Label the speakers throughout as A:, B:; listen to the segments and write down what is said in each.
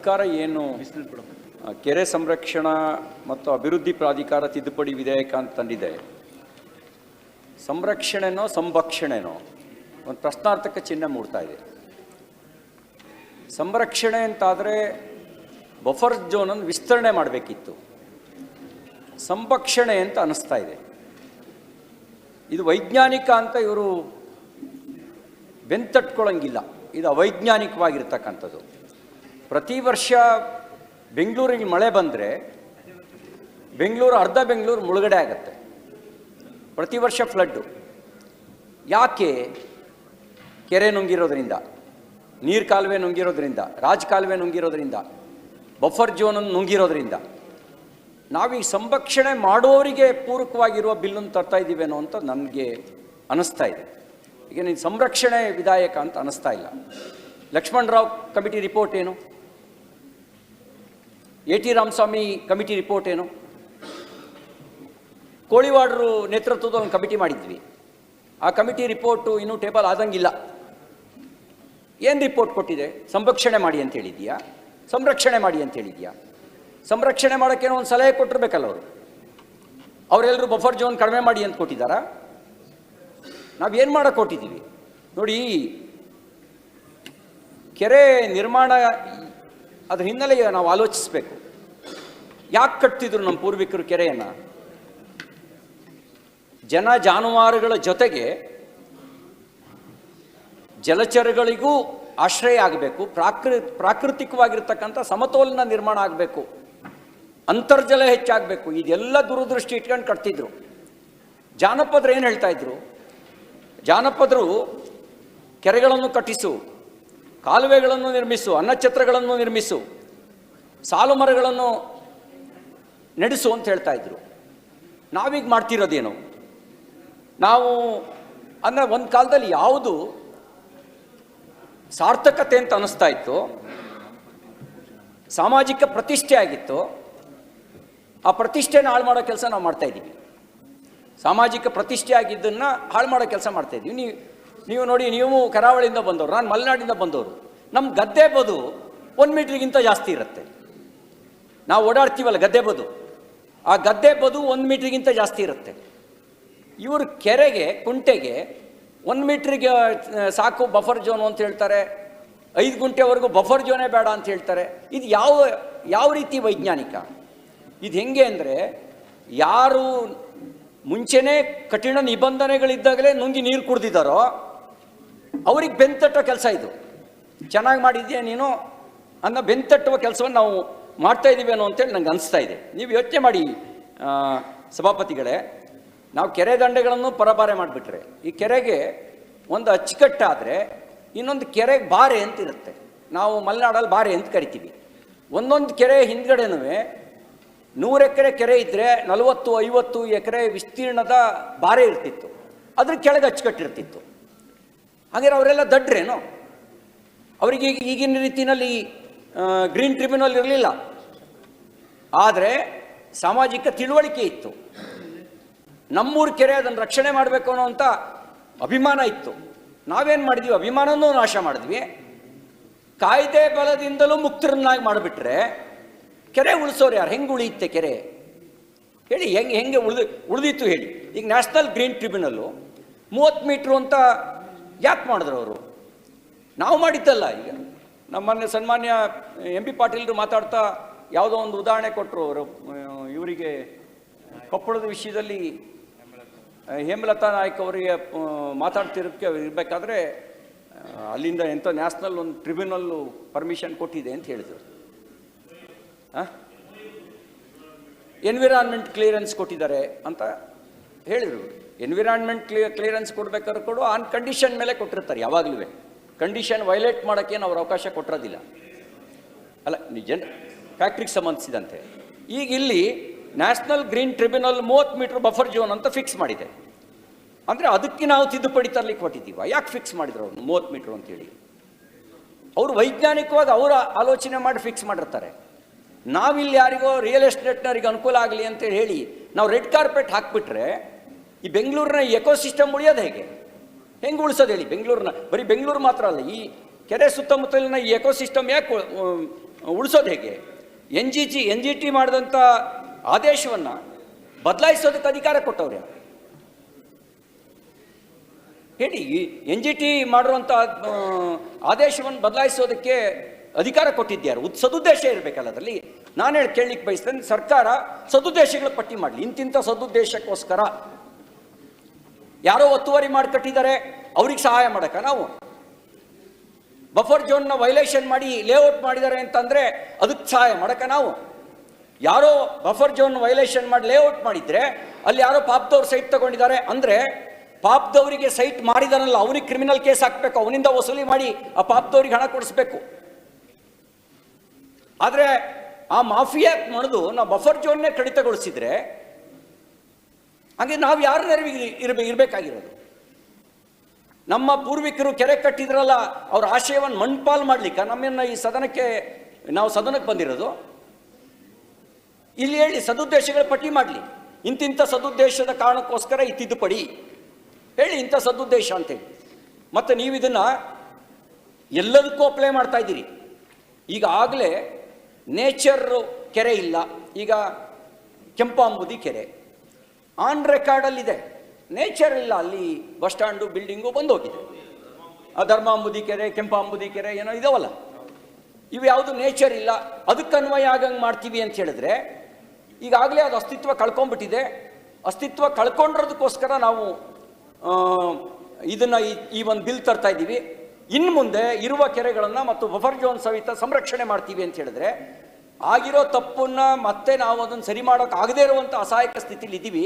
A: ಸರ್ಕಾರ ಏನು ಕೆರೆ ಸಂರಕ್ಷಣಾ ಮತ್ತು ಅಭಿವೃದ್ಧಿ ಪ್ರಾಧಿಕಾರ ತಿದ್ದುಪಡಿ ವಿಧೇಯಕ ಅಂತ ತಂದಿದೆ. ಸಂರಕ್ಷಣೆನೋ ಸಂಭಕ್ಷಣೆನೋ ಒಂದು ಪ್ರಶ್ನಾರ್ಥಕ ಚಿಹ್ನೆ ಮೂಡ್ತಾ ಇದೆ. ಸಂರಕ್ಷಣೆ ಅಂತಾದರೆ ಬಫರ್ ಝೋನನ್ನು ವಿಸ್ತರಣೆ ಮಾಡಬೇಕಿತ್ತು. ಸಂಭಕ್ಷಣೆ ಅಂತ ಅನ್ನಿಸ್ತಾ ಇದೆ. ಇದು ವೈಜ್ಞಾನಿಕ ಅಂತ ಇವರು ಬೆಂತಟ್ಕೊಳ್ಳಂಗಿಲ್ಲ. ಇದು ಅವೈಜ್ಞಾನಿಕವಾಗಿರ್ತಕ್ಕಂಥದ್ದು. ಪ್ರತಿ ವರ್ಷ ಬೆಂಗಳೂರಿಗೆ ಮಳೆ ಬಂದರೆ ಅರ್ಧ ಬೆಂಗಳೂರು ಮುಳುಗಡೆ ಆಗುತ್ತೆ. ಪ್ರತಿ ವರ್ಷ ಫ್ಲಡ್ಡು. ಯಾಕೆ? ಕೆರೆ ನುಂಗಿರೋದ್ರಿಂದ, ನೀರು ಕಾಲುವೆ ನುಂಗಿರೋದ್ರಿಂದ, ಕಾಲುವೆ ನುಂಗಿರೋದ್ರಿಂದ, ಬಫರ್ ಝೋನನ್ನು ನುಂಗಿರೋದ್ರಿಂದ. ನಾವೀಗ ಸಂರಕ್ಷಣೆ ಮಾಡೋರಿಗೆ ಪೂರಕವಾಗಿರುವ ಬಿಲ್ಲನ್ನು ತರ್ತಾ ಇದ್ದೀವೇನೋ ಅಂತ ನನಗೆ ಅನ್ನಿಸ್ತಾ ಇದೆ. ಈಗ ನೀನು ಸಂರಕ್ಷಣೆ ವಿಧಾಯಕ ಅಂತ ಅನ್ನಿಸ್ತಾ ಇಲ್ಲ. ಲಕ್ಷ್ಮಣರಾವ್ ಕಮಿಟಿ ರಿಪೋರ್ಟ್ ಏನು? AT ರಾಮಸ್ವಾಮಿ ಕಮಿಟಿ ರಿಪೋರ್ಟ್ ಏನು? ಕೋಳಿವಾಡರು ನೇತೃತ್ವದ ಒಂದು ಕಮಿಟಿ ಮಾಡಿದ್ವಿ. ಆ ಕಮಿಟಿ ರಿಪೋರ್ಟು ಇನ್ನೂ ಟೇಬಲ್ ಆದಂಗಿಲ್ಲ. ಏನು ರಿಪೋರ್ಟ್ ಕೊಟ್ಟಿದೆ? ಸಂರಕ್ಷಣೆ ಮಾಡಿ ಅಂತ ಹೇಳಿದ್ಯಾ? ಸಂರಕ್ಷಣೆ ಮಾಡಿ ಅಂತ ಹೇಳಿದ್ಯಾ? ಸಂರಕ್ಷಣೆ ಮಾಡೋಕ್ಕೇನೋ ಒಂದು ಸಲಹೆ ಕೊಟ್ಟಿರ್ಬೇಕಲ್ಲ ಅವರು. ಅವರೆಲ್ಲರೂ ಬಫರ್ ಝೋನ್ ಕಡಿಮೆ ಮಾಡಿ ಅಂತ ಕೊಟ್ಟಿದ್ದಾರಾ? ನಾವೇನು ಮಾಡೋಕ್ಕೆ ಕೊಟ್ಟಿದ್ದೀವಿ ನೋಡಿ. ಕೆರೆ ನಿರ್ಮಾಣ ಅದ್ರ ಹಿನ್ನೆಲೆ ನಾವು ಆಲೋಚಿಸಬೇಕು. ಯಾಕೆ ಕಟ್ತಿದ್ರು ನಮ್ಮ ಪೂರ್ವಿಕರು ಕೆರೆಯನ್ನು? ಜನ ಜಾನುವಾರುಗಳ ಜೊತೆಗೆ ಜಲಚರಗಳಿಗೂ ಆಶ್ರಯ ಆಗಬೇಕು. ಪ್ರಾಕೃತಿಕವಾಗಿರ್ತಕ್ಕಂಥ ಸಮತೋಲನ ನಿರ್ಮಾಣ ಆಗಬೇಕು. ಅಂತರ್ಜಲ ಹೆಚ್ಚಾಗಬೇಕು. ಇದೆಲ್ಲ ದೂರದೃಷ್ಟಿ ಇಟ್ಕೊಂಡು ಕಟ್ತಿದ್ರು. ಜಾನಪದರು ಏನು ಹೇಳ್ತಾ ಇದ್ರು? ಜಾನಪದರು ಕೆರೆಗಳನ್ನು ಕಟ್ಟಿಸು, ಕಾಲುವೆಗಳನ್ನು ನಿರ್ಮಿಸು, ಅನ್ನಛತ್ರಗಳನ್ನು ನಿರ್ಮಿಸು, ಸಾಲು ಮರಗಳನ್ನು ನಡೆಸು ಅಂತ ಹೇಳ್ತಾ ಇದ್ರು. ನಾವೀಗ ಮಾಡ್ತಿರೋದೇನು? ನಾವು ಅಂದರೆ ಒಂದು ಕಾಲದಲ್ಲಿ ಯಾವುದು ಸಾರ್ಥಕತೆ ಅಂತ ಅನ್ನಿಸ್ತಾ ಇತ್ತು, ಸಾಮಾಜಿಕ ಪ್ರತಿಷ್ಠೆ ಆಗಿತ್ತು, ಆ ಪ್ರತಿಷ್ಠೆನ ಹಾಳು ಮಾಡೋ ಕೆಲಸ ನಾವು ಮಾಡ್ತಾಯಿದ್ದೀವಿ. ಸಾಮಾಜಿಕ ಪ್ರತಿಷ್ಠೆ ಆಗಿದ್ದನ್ನು ಹಾಳು ಮಾಡೋ ಕೆಲಸ ಮಾಡ್ತಾಯಿದ್ದೀವಿ. ನೀವು ನೋಡಿ, ನೀವು ಕರಾವಳಿಯಿಂದ ಬಂದವರು, ನಾನು ಮಲೆನಾಡಿಂದ ಬಂದವರು. ನಮ್ಮ ಗದ್ದೆ ಬದು 1 ಮೀಟ್ರಿಗಿಂತ ಜಾಸ್ತಿ ಇರುತ್ತೆ. ನಾವು ಓಡಾಡ್ತೀವಲ್ಲ ಗದ್ದೆ ಬದು, ಆ ಗದ್ದೆ ಬದು 1 ಮೀಟ್ರಿಗಿಂತ ಜಾಸ್ತಿ ಇರುತ್ತೆ. ಇವರು ಕೆರೆಗೆ, ಕುಂಟೆಗೆ 1 ಮೀಟ್ರಿಗೆ ಸಾಕು ಬಫರ್ ಝೋನು ಅಂತ ಹೇಳ್ತಾರೆ. 5 ಗುಂಟೆವರೆಗೂ ಬಫರ್ ಝೋನೇ ಬೇಡ ಅಂತ ಹೇಳ್ತಾರೆ. ಇದು ಯಾವ ರೀತಿ ವೈಜ್ಞಾನಿಕ? ಇದು ಹೆಂಗೆ ಅಂದರೆ, ಯಾರು ಮುಂಚೆನೇ ಕಠಿಣ ನಿಬಂಧನೆಗಳಿದ್ದಾಗಲೇ ನುಂಗಿ ನೀರು ಕುಡ್ದಿದ್ದಾರೋ ಅವ್ರಿಗೆ ಬೆಂತಟ್ಟೋ ಕೆಲಸ ಇದು. ಚೆನ್ನಾಗಿ ಮಾಡಿದ್ಯಾ ನೀನು ಅನ್ನೋ ಬೆಂತಟ್ಟುವ ಕೆಲಸವನ್ನು ನಾವು ಮಾಡ್ತಾ ಇದ್ದೀವೇನೋ ಅಂತೇಳಿ ನಂಗೆ ಅನಿಸ್ತಾ ಇದೆ. ನೀವು ಯೋಚನೆ ಮಾಡಿ ಸಭಾಪತಿಗಳೇ, ನಾವು ಕೆರೆ ದಂಡೆಗಳನ್ನು ಪರಬಾರೆ ಮಾಡಿಬಿಟ್ರೆ, ಈ ಕೆರೆಗೆ ಒಂದು ಅಚ್ಚುಕಟ್ಟಾದರೆ ಇನ್ನೊಂದು ಕೆರೆಗೆ ಬಾರೆ ಅಂತ ಇರುತ್ತೆ. ನಾವು ಮಲೆನಾಡಲ್ಲಿ ಬಾರೆ ಅಂತ ಕರಿತೀವಿ. ಒಂದೊಂದು ಕೆರೆ ಹಿಂದ್ಗಡೆನೂ 100 ಎಕರೆ ಕೆರೆ ಇದ್ದರೆ 40-50 ಎಕರೆ ವಿಸ್ತೀರ್ಣದ ಬಾರೆ ಇರ್ತಿತ್ತು. ಅದ್ರ ಕೆಳಗೆ ಅಚ್ಚುಕಟ್ಟಿರ್ತಿತ್ತು. ಹಾಗೆ ಅವರೆಲ್ಲ ದಡ್ರೇನು? ಅವರಿಗೆ ಈಗಿನ ರೀತಿಯಲ್ಲಿ ಗ್ರೀನ್ ಟ್ರಿಬ್ಯುನಲ್ ಇರಲಿಲ್ಲ. ಆದರೆ ಸಾಮಾಜಿಕ ತಿಳುವಳಿಕೆ ಇತ್ತು. ನಮ್ಮೂರು ಕೆರೆ ಅದನ್ನು ರಕ್ಷಣೆ ಮಾಡಬೇಕು ಅನ್ನೋ ಅಂತ ಅಭಿಮಾನ ಇತ್ತು. ನಾವೇನು ಮಾಡಿದ್ವಿ? ಅಭಿಮಾನನೂ ನಾಶ ಮಾಡಿದ್ವಿ. ಕಾಯ್ದೆ ಬಲದಿಂದಲೂ ಮುಕ್ತರನ್ನಾಗಿ ಮಾಡಿಬಿಟ್ರೆ ಕೆರೆ ಉಳಿಸೋರು ಯಾರು? ಹೆಂಗೆ ಉಳಿಯುತ್ತೆ ಕೆರೆ ಹೇಳಿ? ಹೆಂಗೆ ಉಳಿದಿತ್ತು ಹೇಳಿ? ಈಗ ನ್ಯಾಷನಲ್ ಗ್ರೀನ್ ಟ್ರಿಬ್ಯುನಲ್ಲು 30 ಮೀಟ್ರು ಅಂತ ಯಾಕೆ ಮಾಡಿದ್ರು ಅವರು? ನಾವು ಮಾಡಿದ್ದಲ್ಲ. ಈಗ ನಮ್ಮನ್ನೇ ಸನ್ಮಾನ್ಯ MP ಪಾಟೀಲ್ರು ಮಾತಾಡ್ತಾ ಯಾವುದೋ ಒಂದು ಉದಾಹರಣೆ ಕೊಟ್ಟರು. ಅವರು ಇವರಿಗೆ ಕೊಪ್ಪಳದ ವಿಷಯದಲ್ಲಿ ಹೇಮಲತಾ ನಾಯ್ಕ ಅವರಿಗೆ ಇರಬೇಕಾದ್ರೆ ಅಲ್ಲಿಂದ ಎಂಥ ನ್ಯಾಷನಲ್ ಒಂದು ಟ್ರಿಬ್ಯುನಲ್ಲು ಪರ್ಮಿಷನ್ ಕೊಟ್ಟಿದೆ ಅಂತ ಹೇಳಿದರು. ಎನ್ವಿರಾನ್ಮೆಂಟ್ ಕ್ಲಿಯರೆನ್ಸ್ ಕೊಟ್ಟಿದ್ದಾರೆ ಅಂತ ಹೇಳಿದರು. ಎನ್ವಿರಾನ್ಮೆಂಟ್ ಕ್ಲಿಯರೆನ್ಸ್ ಕೊಡ್ಬೇಕಾದ್ರೆ ಕೊಡು ಆನ್ ಕಂಡೀಷನ್ ಮೇಲೆ ಕೊಟ್ಟಿರ್ತಾರೆ. ಯಾವಾಗಲೂ ಕಂಡೀಷನ್ ವೈಲೇಟ್ ಮಾಡೋಕ್ಕೇನು ಅವ್ರು ಅವಕಾಶ ಕೊಟ್ಟಿರೋದಿಲ್ಲ ಅಲ್ಲ, ಫ್ಯಾಕ್ಟ್ರಿಗೆ ಸಂಬಂಧಿಸಿದಂತೆ. ಈಗ ಇಲ್ಲಿ national green tribunal 30 metre buffer zone ಅಂತ ಫಿಕ್ಸ್ ಮಾಡಿದೆ. ಅಂದರೆ ಅದಕ್ಕೆ ನಾವು ತಿದ್ದುಪಡಿ ತರಲಿಕ್ಕೆ ಹೊಟ್ಟಿದ್ದೀವ. ಯಾಕೆ ಫಿಕ್ಸ್ ಮಾಡಿದ್ರು ಅವ್ರು 30 ಮೀಟ್ರ್ ಅಂತೇಳಿ? ಅವರು ವೈಜ್ಞಾನಿಕವಾಗಿ ಅವರ ಆಲೋಚನೆ ಮಾಡಿ ಫಿಕ್ಸ್ ಮಾಡಿರ್ತಾರೆ. ನಾವಿಲ್ಲಿ ಯಾರಿಗೋ ರಿಯಲ್ ಎಸ್ಟೇಟ್ನವ್ರಿಗೆ ಅನುಕೂಲ ಆಗಲಿ ಅಂತೇಳಿ ಹೇಳಿ ನಾವು ರೆಡ್ ಕಾರ್ಪೆಟ್ ಹಾಕಿಬಿಟ್ರೆ ಈ ಬೆಂಗಳೂರಿನ ಎಕೋಸಿಸ್ಟಮ್ ಉಳಿಯೋದು ಹೇಗೆ? ಹೆಂಗೆ ಉಳಿಸೋದು ಹೇಳಿ? ಬೆಂಗಳೂರನ್ನ ಬರೀ ಬೆಂಗಳೂರು ಮಾತ್ರ ಅಲ್ಲ, ಈ ಕೆರೆ ಸುತ್ತಮುತ್ತಲಿನ ಈ ಎಕೋಸಿಸ್ಟಮ್ ಯಾಕೆ ಉಳಿಸೋದು ಹೇಗೆ? ಎನ್ ಜಿ ಟಿ ಮಾಡಿದಂಥ ಆದೇಶವನ್ನು ಬದಲಾಯಿಸೋದಕ್ಕೆ ಅಧಿಕಾರ ಕೊಟ್ಟವ್ರೆ ಹೇಳಿ. ಎನ್ ಜಿ ಟಿ ಮಾಡಿರುವಂಥ ಆದೇಶವನ್ನು ಬದಲಾಯಿಸೋದಕ್ಕೆ ಅಧಿಕಾರ ಕೊಟ್ಟಿದ್ಯಾರು? ಸದುದ್ದೇಶ ಇರಬೇಕಲ್ಲ ಅದರಲ್ಲಿ. ನಾನು ಕೇಳಲಿಕ್ಕೆ ಬಯಸ್ತೇನೆ, ಸರ್ಕಾರ ಸದುದ್ದೇಶಗಳ ಪಟ್ಟಿ ಮಾಡಲಿ. ಇಂತಿಂಥ ಸದುದ್ದೇಶಕ್ಕೋಸ್ಕರ ಯಾರೋ ಒತ್ತುವರಿ ಮಾಡಿ ಕಟ್ಟಿದ್ದಾರೆ, ಅವ್ರಿಗೆ ಸಹಾಯ ಮಾಡಕ್ಕ ನಾವು? ಬಫರ್ ಝೋನ್ನ ವೈಲೇಷನ್ ಮಾಡಿ ಲೇಔಟ್ ಮಾಡಿದ್ದಾರೆ ಅಂತಂದರೆ ಅದಕ್ಕೆ ಸಹಾಯ ಮಾಡಕ್ಕ ನಾವು? ಯಾರೋ ಬಫರ್ ಝೋನ್ ವೈಲೇಷನ್ ಮಾಡಿ ಲೇಔಟ್ ಮಾಡಿದರೆ ಅಲ್ಲಿ ಯಾರೋ ಪಾಪದವ್ರು ಸೈಟ್ ತಗೊಂಡಿದ್ದಾರೆ ಅಂದರೆ ಪಾಪದವರಿಗೆ ಸೈಟ್ ಮಾಡಿದಾನಲ್ಲ ಅವನಿಗೆ ಕ್ರಿಮಿನಲ್ ಕೇಸ್ ಹಾಕಬೇಕು, ಅವನಿಂದ ವಸೂಲಿ ಮಾಡಿ ಆ ಪಾಪದವ್ರಿಗೆ ಹಣ ಕೊಡಿಸ್ಬೇಕು. ಆದರೆ ಆ ಮಾಫಿಯಾ ಮಾಡಿದು ನಾವು ಬಫರ್ ಝೋನ್ನೇ ಕಡಿತಗೊಳಿಸಿದ್ರೆ ಹಾಗೆ ನಾವು ಯಾರ ನೆರವಿಗೆ ಇರಬೇಕಾಗಿರೋದು? ನಮ್ಮ ಪೂರ್ವಿಕರು ಕೆರೆ ಕಟ್ಟಿದ್ರಲ್ಲ, ಅವ್ರ ಆಶಯವನ್ನು ಮಣ್ಪಾಲ್ ಮಾಡ್ಲಿಕ್ಕೆ ನಮ್ಮನ್ನು ಈ ಸದನಕ್ಕೆ ಬಂದಿರೋದು. ಇಲ್ಲಿ ಹೇಳಿ, ಸದುದ್ದೇಶಗಳ ಪಟ್ಟಿ ಮಾಡಲಿ. ಇಂತಿಂಥ ಸದುದ್ದೇಶದ ಕಾರಣಕ್ಕೋಸ್ಕರ ಈ ತಿದ್ದುಪಡಿ ಹೇಳಿ, ಇಂಥ ಸದುದ್ದೇಶ ಅಂತೇಳಿ. ಮತ್ತು ನೀವು ಇದನ್ನು ಎಲ್ಲದಕ್ಕೂ ಅಪ್ಲೈ ಮಾಡ್ತಾ ಇದ್ದೀರಿ. ಈಗಾಗಲೇ ನೇಚರ್ ಕೆರೆ ಇಲ್ಲ, ಈಗ ಕೆಂಪಾಂಬುದಿ ಕೆರೆ ಆನ್ ರೆಕಾರ್ಡಲ್ಲಿದೆ. ನೇಚರ್ ಇಲ್ಲ, ಅಲ್ಲಿ ಬಸ್ ಸ್ಟ್ಯಾಂಡು ಬಿಲ್ಡಿಂಗು ಬಂದೋಗಿದೆ. ಆ ಧರ್ಮಾಂಬುದಿ ಕೆರೆ, ಕೆಂಪಾಂಬುದಿ ಕೆರೆ ಏನೋ ಇದಾವಲ್ಲ, ಇವು ಯಾವುದು ನೇಚರ್ ಇಲ್ಲ. ಅದಕ್ಕೆ ಅನ್ವಯ ಆಗಂಗೆ ಮಾಡ್ತೀವಿ ಅಂತ ಹೇಳಿದ್ರೆ ಈಗಾಗಲೇ ಅದು ಅಸ್ತಿತ್ವ ಕಳ್ಕೊಂಡ್ಬಿಟ್ಟಿದೆ. ಅಸ್ತಿತ್ವ ಕಳ್ಕೊಂಡಿರೋದಕ್ಕೋಸ್ಕರ ನಾವು ಇದನ್ನು ಈ ಒಂದು ಬಿಲ್ ತರ್ತಾ ಇದ್ದೀವಿ. ಇನ್ನು ಮುಂದೆ ಇರುವ ಕೆರೆಗಳನ್ನು ಮತ್ತು ಬಫರ್ ಝೋನ್ ಸಹಿತ ಸಂರಕ್ಷಣೆ ಮಾಡ್ತೀವಿ ಅಂತ ಹೇಳಿದ್ರೆ ಆಗಿರೋ ತಪ್ಪನ್ನು ಮತ್ತೆ ನಾವು ಅದನ್ನು ಸರಿ ಮಾಡೋಕೆ ಆಗದೇ ಇರುವಂಥ ಅಸಹಾಯಕ ಸ್ಥಿತಿಲಿ ಇದ್ದೀವಿ.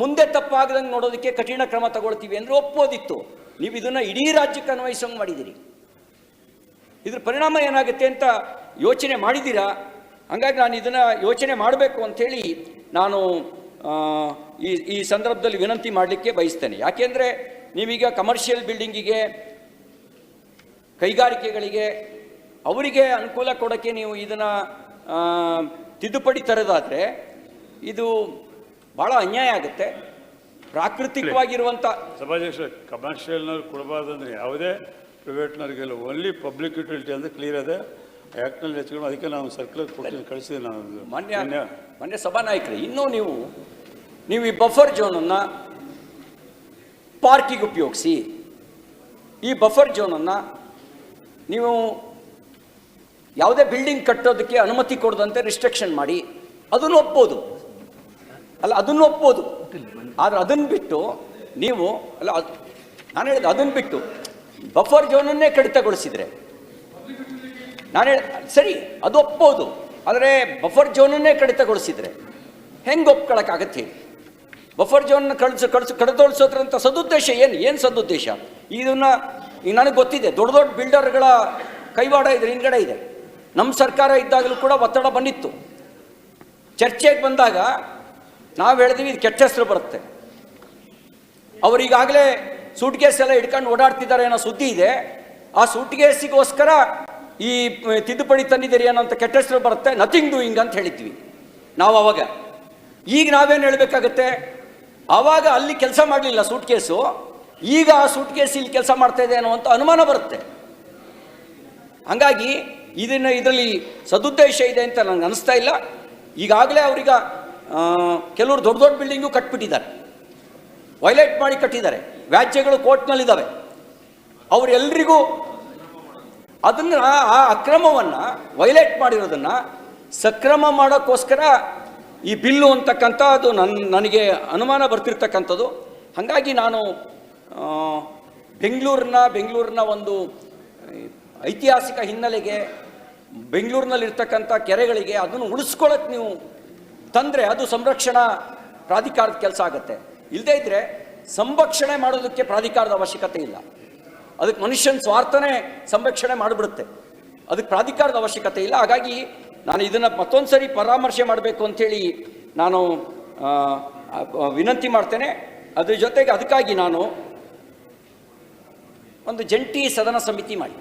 A: ಮುಂದೆ ತಪ್ಪಾಗದಂಗೆ ನೋಡೋದಕ್ಕೆ ಕಠಿಣ ಕ್ರಮ ತಗೊಳ್ತೀವಿ ಅಂದರೆ ಒಪ್ಪೋದಿತ್ತು. ನೀವು ಇದನ್ನು ಇಡೀ ರಾಜ್ಯಕ್ಕೆ ಅನ್ವಯಿಸೋಂಗೆ ಮಾಡಿದ್ದೀರಿ. ಇದ್ರ ಪರಿಣಾಮ ಏನಾಗುತ್ತೆ ಅಂತ ಯೋಚನೆ ಮಾಡಿದ್ದೀರಾ? ಹಾಗಾಗಿ ನಾನು ಇದನ್ನು ಯೋಚನೆ ಮಾಡಬೇಕು ಅಂಥೇಳಿ ನಾನು ಈ ಸಂದರ್ಭದಲ್ಲಿ ವಿನಂತಿ ಮಾಡಲಿಕ್ಕೆ ಬಯಸ್ತೇನೆ. ಯಾಕೆಂದರೆ ನೀವೀಗ ಕಮರ್ಷಿಯಲ್ ಬಿಲ್ಡಿಂಗಿಗೆ, ಕೈಗಾರಿಕೆಗಳಿಗೆ ಅವರಿಗೆ ಅನುಕೂಲ ಕೊಡೋಕ್ಕೆ ನೀವು ಇದನ್ನು ತಿದ್ದುಪಡಿ ತರೋದಾದರೆ ಇದು ಭಾಳ ಅನ್ಯಾಯ ಆಗುತ್ತೆ. ಪ್ರಾಕೃತಿಕವಾಗಿರುವಂಥ
B: ಸಭಾಧ್ಯಕ್ಷ, ಕಮರ್ಷಿಯಲ್ನವ್ರು ಕೊಡಬಾರ್ದು ಅಂದರೆ ಯಾವುದೇ ಪ್ರೈವೇಟ್ನವ್ರಿಗೆಲ್ಲ ಓನ್ಲಿ ಪಬ್ಲಿಕ್ ಯುಟಿಲಿಟಿ ಅಂತ ಕ್ಲಿಯರ್ ಇದೆ ಆ್ಯಕ್ಟ್ನಲ್ಲಿ ಹೆಚ್ಚಿಕೊಂಡು. ಅದಕ್ಕೆ ನಾವು ಸರ್ಕ್ಯುಲರ್ ಕೊಟ್ಟು ಕಳಿಸಿದ್ವಿ. ನಾವು
A: ಮಾನ್ಯ ಸಭಾನಾಯಕರೇ, ಇನ್ನೂ ನೀವು ಈ ಬಫರ್ ಝೋನನ್ನು ಪಾರ್ಕಿಗೆ ಉಪಯೋಗಿಸಿ, ಈ ಬಫರ್ ಝೋನನ್ನು ನೀವು ಯಾವುದೇ ಬಿಲ್ಡಿಂಗ್ ಕಟ್ಟೋದಕ್ಕೆ ಅನುಮತಿ ಕೊಡದಂತೆ ರಿಸ್ಟ್ರಿಕ್ಷನ್ ಮಾಡಿ, ಅದನ್ನು ಒಪ್ಬೋದು ಅಲ್ಲ, ಅದನ್ನು ಒಪ್ಬೋದು. ಆದರೆ ಅದನ್ನು ಬಿಟ್ಟು ನೀವು ಅಲ್ಲ, ನಾನು ಹೇಳಿದೆ ಅದನ್ನು ಬಿಟ್ಟು ಬಫರ್ ಝೋನನ್ನೇ ಕಡಿತಗೊಳಿಸಿದರೆ ನಾನು ಸರಿ, ಅದು ಒಪ್ಬೋದು. ಆದರೆ ಬಫರ್ ಝೋನನ್ನೇ ಕಡಿತಗೊಳಿಸಿದರೆ ಹೆಂಗೆ ಒಪ್ಕೊಳ್ಳೋಕ್ಕಾಗತ್ತೆ ಹೇಳಿ? ಬಫರ್ ಝೋನ್ನ ಕಡಿತಗೊಳಿಸೋದ್ರಂಥ ಸದುದ್ದೇಶ ಏನು ಸದುದ್ದೇಶ? ಇದನ್ನು ಈಗ ನನಗೆ ಗೊತ್ತಿದೆ, ದೊಡ್ಡ ದೊಡ್ಡ ಬಿಲ್ಡರ್ಗಳ ಕೈವಾಡ ಇದ್ರ ಹಿಂದ್ಗಡೆ ಇದೆ. ನಮ್ಮ ಸರ್ಕಾರ ಇದ್ದಾಗಲೂ ಕೂಡ ಒತ್ತಡ ಬಂದಿತ್ತು. ಚರ್ಚೆಗೆ ಬಂದಾಗ ನಾವು ಹೇಳಿದ್ವಿ ಇದು ಕೆಟ್ಟ ಹೆಸರು ಬರುತ್ತೆ. ಅವರೀಗಾಗಲೇ ಸೂಟ್ ಕೇಸ್ ಎಲ್ಲ ಹಿಡ್ಕೊಂಡು ಓಡಾಡ್ತಿದ್ದಾರೆ ಅನ್ನೋ ಸುದ್ದಿ ಇದೆ. ಆ ಸೂಟ್ ಕೇಸಿಗೋಸ್ಕರ ಈ ತಿದ್ದುಪಡಿ ತಂದಿದ್ದೀರಿ ಅನ್ನೋಂಥ ಕೆಟ್ಟ ಹೆಸರು ಬರುತ್ತೆ, ನಥಿಂಗ್ ಡೂಯಿಂಗ್ ಅಂತ ಹೇಳಿದ್ವಿ ನಾವು ಅವಾಗ. ಈಗ ನಾವೇನು ಹೇಳಬೇಕಾಗತ್ತೆ? ಆವಾಗ ಅಲ್ಲಿ ಕೆಲಸ ಮಾಡಲಿಲ್ಲ ಸೂಟ್ ಕೇಸು, ಈಗ ಆ ಸೂಟ್ ಕೇಸ್ ಇಲ್ಲಿ ಕೆಲಸ ಮಾಡ್ತಾ ಇದೆ ಅನ್ನುವಂಥ ಅನುಮಾನ ಬರುತ್ತೆ. ಹಾಗಾಗಿ ಇದರಲ್ಲಿ ಸದುದ್ದೇಶ ಇದೆ ಅಂತ ನನಗೆ ಅನಿಸ್ತಾ ಇಲ್ಲ. ಈಗಾಗಲೇ ಅವ್ರೀಗ ಕೆಲವರು ದೊಡ್ಡ ದೊಡ್ಡ ಬಿಲ್ಡಿಂಗು ಕಟ್ಬಿಟ್ಟಿದ್ದಾರೆ, ವೈಲೇಟ್ ಮಾಡಿ ಕಟ್ಟಿದ್ದಾರೆ, ವ್ಯಾಜ್ಯಗಳು ಕೋರ್ಟ್ನಲ್ಲಿದ್ದಾವೆ. ಅವರೆಲ್ಲರಿಗೂ ಅದನ್ನು ಆ ಅಕ್ರಮವನ್ನು ವೈಲೇಟ್ ಮಾಡಿರೋದನ್ನು ಸಕ್ರಮ ಮಾಡೋಕ್ಕೋಸ್ಕರ ಈ ಬಿಲ್ಲು ಅಂತಕ್ಕಂಥ ಅದು ನನಗೆ ಅನುಮಾನ ಬರ್ತಿರ್ತಕ್ಕಂಥದ್ದು. ಹಾಗಾಗಿ ನಾನು ಬೆಂಗಳೂರಿನ ಒಂದು ಐತಿಹಾಸಿಕ ಹಿನ್ನೆಲೆಗೆ, ಬೆಂಗಳೂರಿನಲ್ಲಿರ್ತಕ್ಕಂಥ ಕೆರೆಗಳಿಗೆ ಅದನ್ನು ಉಳಿಸ್ಕೊಳ್ಳೋಕೆ ನೀವು ತಂದರೆ ಅದು ಸಂರಕ್ಷಣಾ ಪ್ರಾಧಿಕಾರದ ಕೆಲಸ ಆಗುತ್ತೆ. ಇಲ್ಲದೇ ಇದ್ದರೆ ಸಂರಕ್ಷಣೆ ಮಾಡೋದಕ್ಕೆ ಪ್ರಾಧಿಕಾರದ ಅವಶ್ಯಕತೆ ಇಲ್ಲ. ಅದಕ್ಕೆ ಮನುಷ್ಯನ ಸ್ವಾರ್ಥನೇ ಸಂರಕ್ಷಣೆ ಮಾಡಿಬಿಡುತ್ತೆ, ಅದಕ್ಕೆ ಪ್ರಾಧಿಕಾರದ ಅವಶ್ಯಕತೆ ಇಲ್ಲ. ಹಾಗಾಗಿ ನಾನು ಇದನ್ನು ಮತ್ತೊಂದು ಸರಿ ಪರಾಮರ್ಶೆ ಮಾಡಬೇಕು ಅಂಥೇಳಿ ನಾನು ವಿನಂತಿ ಮಾಡ್ತೇನೆ. ಅದ್ರ ಜೊತೆಗೆ ಅದಕ್ಕಾಗಿ ನಾನು ಒಂದು ಜಂಟಿ ಸದನ ಸಮಿತಿ ಮಾಡಿ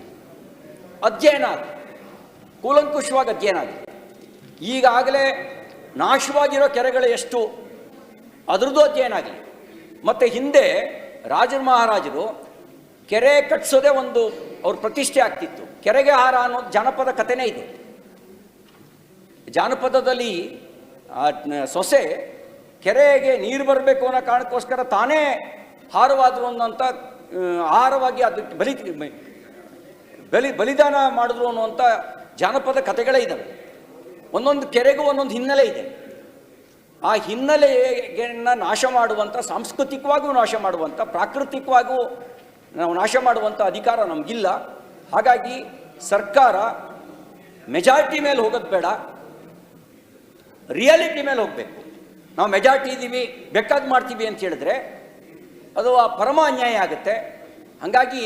A: ಅಧ್ಯಯನ ಆಗಿ, ಕೂಲಂಕುಷವಾಗಿ ಅಧ್ಯಯನ ಆಗಿ, ಈಗಾಗಲೇ ನಾಶವಾಗಿರೋ ಕೆರೆಗಳು ಎಷ್ಟು ಅದರದ್ದು ಅಧ್ಯಯನ ಆಗಲಿ. ಮತ್ತು ಹಿಂದೆ ರಾಜರು ಮಹಾರಾಜರು ಕೆರೆ ಕಟ್ಟಿಸೋದೇ ಒಂದು ಅವ್ರ ಪ್ರತಿಷ್ಠೆ ಆಗ್ತಿತ್ತು. ಕೆರೆಗೆ ಹಾರ ಅನ್ನೋದು ಜಾನಪದ ಕಥೆನೇ ಇದೆ. ಜಾನಪದದಲ್ಲಿ ಸೊಸೆ ಕೆರೆಗೆ ನೀರು ಬರಬೇಕು ಅನ್ನೋ ಕಾರಣಕ್ಕೋಸ್ಕರ ತಾನೇ ಹಾರವಾದ್ರು ಅನ್ನೋಂಥ ಆಹಾರವಾಗಿ ಅದಕ್ಕೆ ಬಲಿದಾನ ಮಾಡಿದ್ರು ಅನ್ನುವಂಥ ಜಾನಪದ ಕಥೆಗಳೇ ಇದ್ದಾವೆ. ಒಂದೊಂದು ಕೆರೆಗೂ ಒಂದೊಂದು ಹಿನ್ನೆಲೆ ಇದೆ. ಆ ಹಿನ್ನೆಲೆಯನ್ನು ನಾಶ ಮಾಡುವಂಥ, ಸಾಂಸ್ಕೃತಿಕವಾಗೂ ನಾಶ ಮಾಡುವಂಥ, ಪ್ರಾಕೃತಿಕವಾಗೂ ನಾವು ನಾಶ ಮಾಡುವಂಥ ಅಧಿಕಾರ ನಮಗಿಲ್ಲ. ಹಾಗಾಗಿ ಸರ್ಕಾರ ಮೆಜಾರಿಟಿ ಮೇಲೆ ಹೋಗೋದು ಬೇಡ, ರಿಯಾಲಿಟಿ ಮೇಲೆ ಹೋಗಬೇಕು. ನಾವು ಮೆಜಾರಿಟಿ ಇದ್ದೀವಿ, ಬೇಕಾದ್ ಮಾಡ್ತೀವಿ ಅಂತ ಹೇಳಿದ್ರೆ ಅದು ಆ ಪರಮ ಅನ್ಯಾಯ ಆಗುತ್ತೆ. ಹಾಗಾಗಿ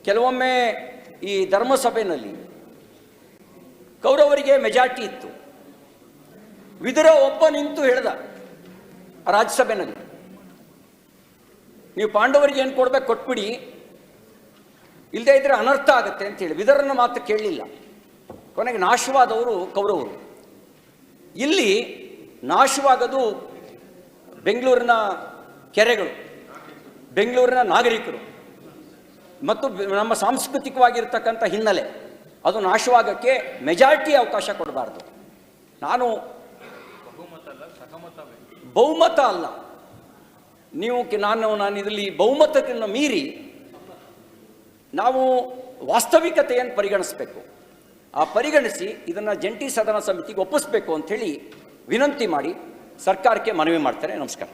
A: ಕೆಲವೊಮ್ಮೆ ಈ ಧರ್ಮಸಭೆಯಲ್ಲಿ ಕೌರವರಿಗೆ ಮೆಜಾರಿಟಿ ಇತ್ತು. ವಿದುರ ಒಬ್ಬ ನಿಂತು ಹೇಳ್ದ ರಾಜ್ಯಸಭೆಯಲ್ಲಿ, ನೀವು ಪಾಂಡವರಿಗೆ ಏನು ಕೊಡ್ಬೇಕು ಕೊಟ್ಬಿಡಿ, ಇಲ್ಲದೇ ಇದ್ರೆ ಅನರ್ಥ ಆಗುತ್ತೆ ಅಂತೇಳಿ ವಿದುರನ ಮಾತು ಕೇಳಲಿಲ್ಲ. ಕೊನೆಗೆ ನಾಶವಾದವರು ಕೌರವರು. ಇಲ್ಲಿ ನಾಶವಾಗೋದು ಬೆಂಗಳೂರಿನ ಕೆರೆಗಳು, ಬೆಂಗಳೂರಿನ ನಾಗರಿಕರು ಮತ್ತು ನಮ್ಮ ಸಾಂಸ್ಕೃತಿಕವಾಗಿರ್ತಕ್ಕಂಥ ಹಿನ್ನೆಲೆ. ಅದು ನಾಶವಾಗಕ್ಕೆ ಮೆಜಾರಿಟಿ ಅವಕಾಶ ಕೊಡಬಾರ್ದು. ಬಹುಮತ ಅಲ್ಲ, ನಾನು ಇದರಲ್ಲಿ ಬಹುಮತಕ್ಕಿಂತ ಮೀರಿ ನಾವು ವಾಸ್ತವಿಕತೆಯನ್ನು ಪರಿಗಣಿಸಬೇಕು. ಆ ಪರಿಗಣಿಸಿ ಇದನ್ನು ಜಂಟಿ ಸದನ ಸಮಿತಿಗೆ ಒಪ್ಪಿಸಬೇಕು ಅಂಥೇಳಿ ವಿನಂತಿ ಮಾಡಿ ಸರ್ಕಾರಕ್ಕೆ ಮನವಿ ಮಾಡ್ತಾರೆ. ನಮಸ್ಕಾರ.